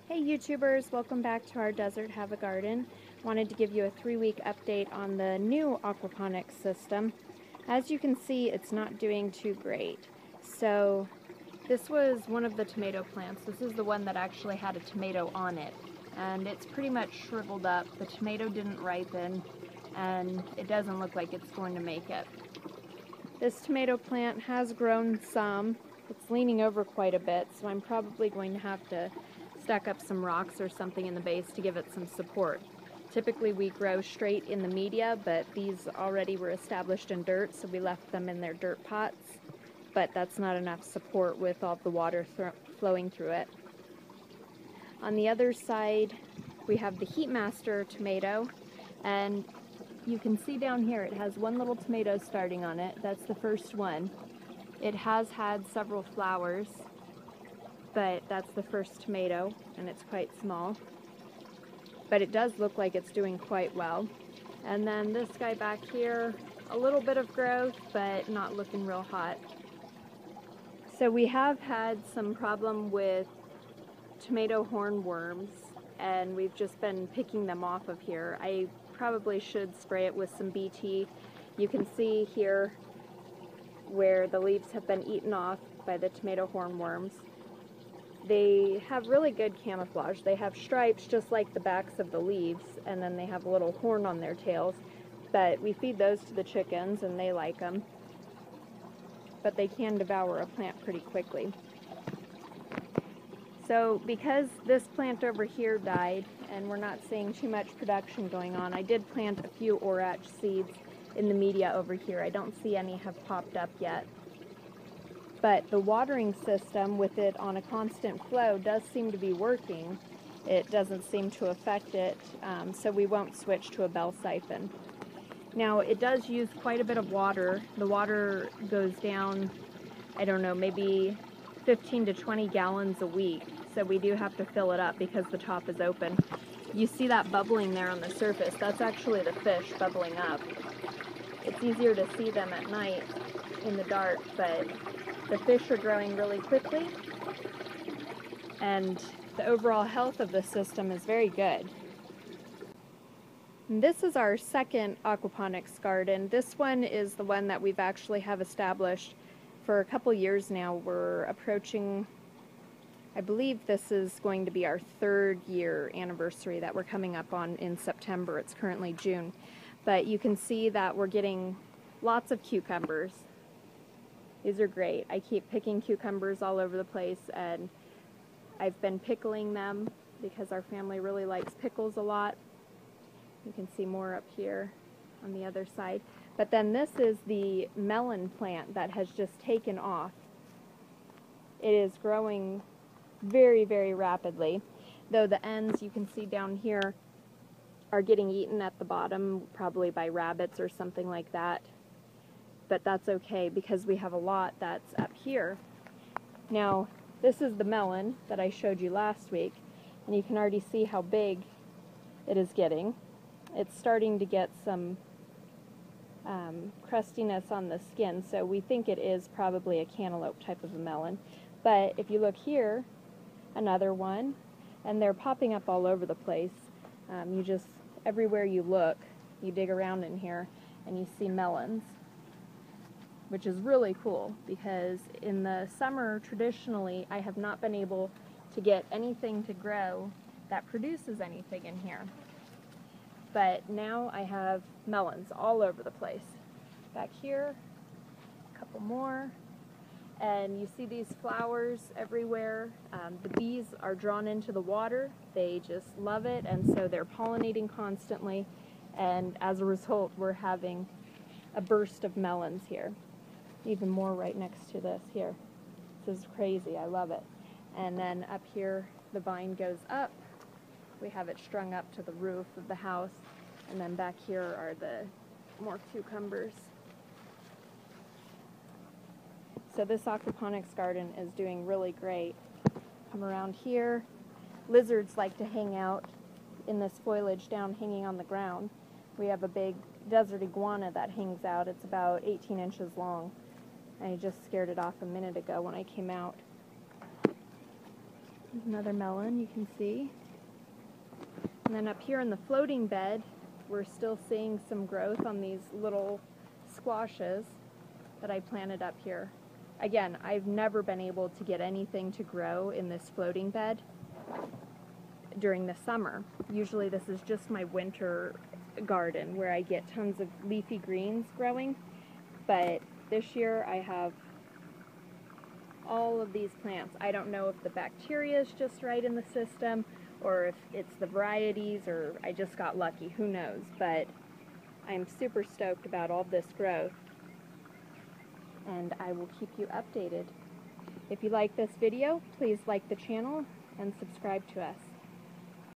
Hey YouTubers, welcome back to our desert Hava garden. Wanted to give you a 3-week update on the new aquaponics system. As you can see, it's not doing too great. So this was one of the tomato plants. This is the one that actually had a tomato on it, and it's pretty much shriveled up. The tomato didn't ripen, and it doesn't look like it's going to make it. This tomato plant has grown some. It's leaning over quite a bit, so I'm probably going to have to stack up some rocks or something in the base to give it some support. Typically we grow straight in the media, but these already were established in dirt, so we left them in their dirt pots. But that's not enough support with all the water flowing through it. On the other side, we have the Heatmaster tomato, and you can see down here it has one little tomato starting on it. That's the first one. It has had several flowers, but that's the first tomato, and it's quite small. But it does look like it's doing quite well. And then this guy back here, a little bit of growth, but not looking real hot. So we have had some problem with tomato hornworms, and we've just been picking them off of here. I probably should spray it with some BT. You can see here where the leaves have been eaten off by the tomato hornworms. They have really good camouflage. They have stripes just like the backs of the leaves, and then they have a little horn on their tails. But we feed those to the chickens and they like them. But they can devour a plant pretty quickly. So because this plant over here died and we're not seeing too much production going on, I did plant a few orach seeds in the media over here. I don't see any have popped up yet. But the watering system with it on a constant flow does seem to be working. It doesn't seem to affect it, so we won't switch to a bell siphon. Now it does use quite a bit of water. The water goes down, I don't know, maybe 15 to 20 gallons a week. So we do have to fill it up because the top is open. You see that bubbling there on the surface. That's actually the fish bubbling up. It's easier to see them at night in the dark, but the fish are growing really quickly, and the overall health of the system is very good. And this is our second aquaponics garden. This one is the one that we've actually have established for a couple years now. We're approaching, I believe this is going to be our 3rd year anniversary that we're coming up on in September. It's currently June. But you can see that we're getting lots of cucumbers. These are great. I keep picking cucumbers all over the place, and I've been pickling them because our family really likes pickles a lot. You can see more up here on the other side. But then this is the melon plant that has just taken off. It is growing very, very rapidly, though the ends you can see down here are getting eaten at the bottom, probably by rabbits or something like that. But that's okay because we have a lot that's up here. Now, this is the melon that I showed you last week, and you can already see how big it is getting. It's starting to get some crustiness on the skin, so we think it is probably a cantaloupe type of a melon. But if you look here, another one, and they're popping up all over the place. Everywhere you look, you dig around in here, and you see melons, which is really cool because in the summer, traditionally, I have not been able to get anything to grow that produces anything in here. But now I have melons all over the place. Back here, a couple more. And you see these flowers everywhere. The bees are drawn into the water. They just love it, and so they're pollinating constantly. And as a result, we're having a burst of melons here. Even more right next to this here. This is crazy. I love it. And then up here, the vine goes up. We have it strung up to the roof of the house. And then back here are the more cucumbers. So this aquaponics garden is doing really great. Come around here. Lizards like to hang out in this foliage down hanging on the ground. We have a big desert iguana that hangs out. It's about 18 inches long. I just scared it off a minute ago when I came out. There's another melon you can see. And then up here in the floating bed, we're still seeing some growth on these little squashes that I planted up here. Again, I've never been able to get anything to grow in this floating bed during the summer. Usually this is just my winter garden where I get tons of leafy greens growing, but this year I have all of these plants. I don't know if the bacteria is just right in the system, or if it's the varieties, or I just got lucky, who knows, but I'm super stoked about all this growth, and I will keep you updated. If you like this video, please like the channel and subscribe to us.